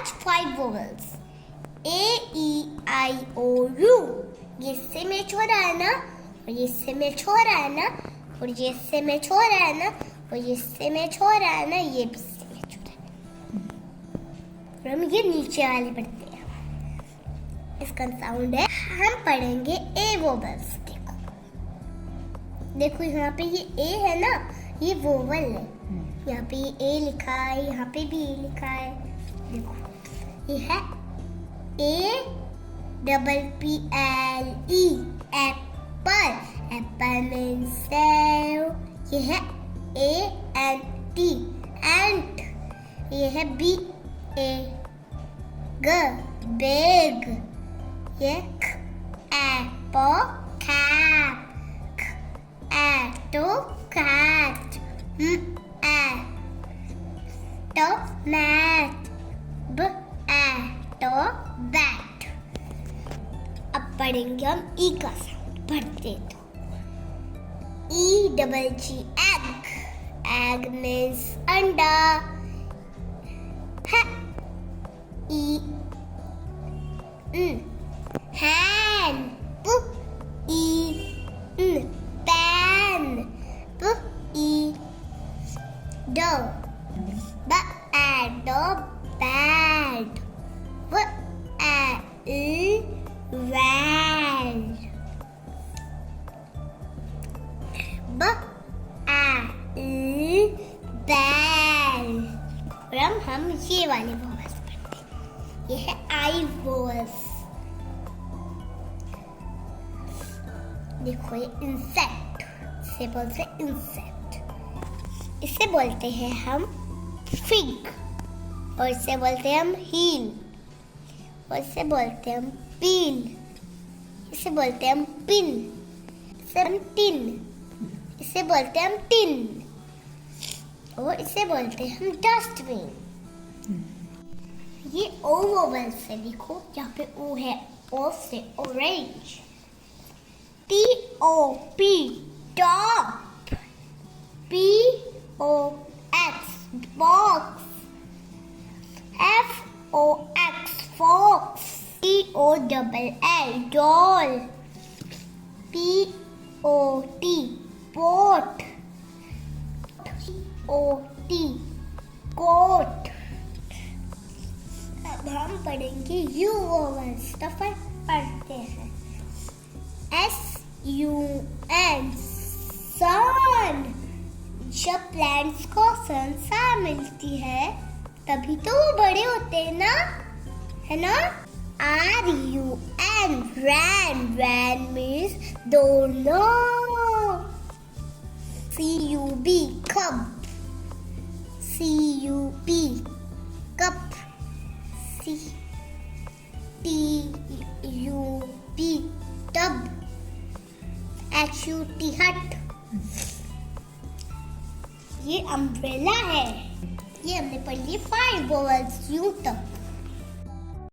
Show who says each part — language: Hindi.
Speaker 1: आज 5 vowels A E I O U। ये इससे मैच हो रहा है ना, और ये इससे मैच हो रहा है ना, और ये इससे मैच हो रहा है ना, और ये इससे मैच हो रहा है ना, ये भी इससे मैच हो रहा है। और हम ये नीचे वाले पढ़ते हैं। इसका साउंड है, हम पढ़ेंगे A vowels। देखो यहाँ पे ये A है ना, ये वोवल है। यहाँ पे ये A लिखा है, यहाँ पे भी A लिखा है। देखो ये है APPLE, Apple. Apple means save. ये है ANT, एंट। ये है BAG, बेग। ये Apple, cap. cat, mat, bat। अब पढ़ेंगे हम ई का साउंड। पढ़ते तो EGG, egg। egg means अंडा। hand, pan, bad, bell। और हम ये वाले वॉवल्स पढ़ते हैं। ये है आई वॉवल्स। देखो ये इंसेक्ट, इसे बोलते हैं इंसेक्ट। इसे बोलते हैं हम फिग, और इसे बोलते हैं हम हील, और इसे बोलते हैं हम पील। इसे बोलते हैं हम पिन, इसे हम टिन, इसे बोलते हैं हम टिन, और इसे बोलते हैं हम डस्टबिन। ये ओ वोवल से देखो, यहाँ पे ओ है, ओ से orange. TOP, top। BOX, box। FOX, fox। DOLL, doll। POT, pot। OT, coat। अब हम पढ़ेंगे U vowels। तो फिर पढ़ते हैं। SUN, sun। जब प्लांट्स को सनसा मिलती है तभी तो वो बड़े होते हैं ना, है ना। RUN, ran। ran means दोनों। CUB, cub। CUP, cup। TUB, tub। HUT, hut। ये अम्ब्रेला है। ये हमने पढ़ ली 5 vowels यूं तक।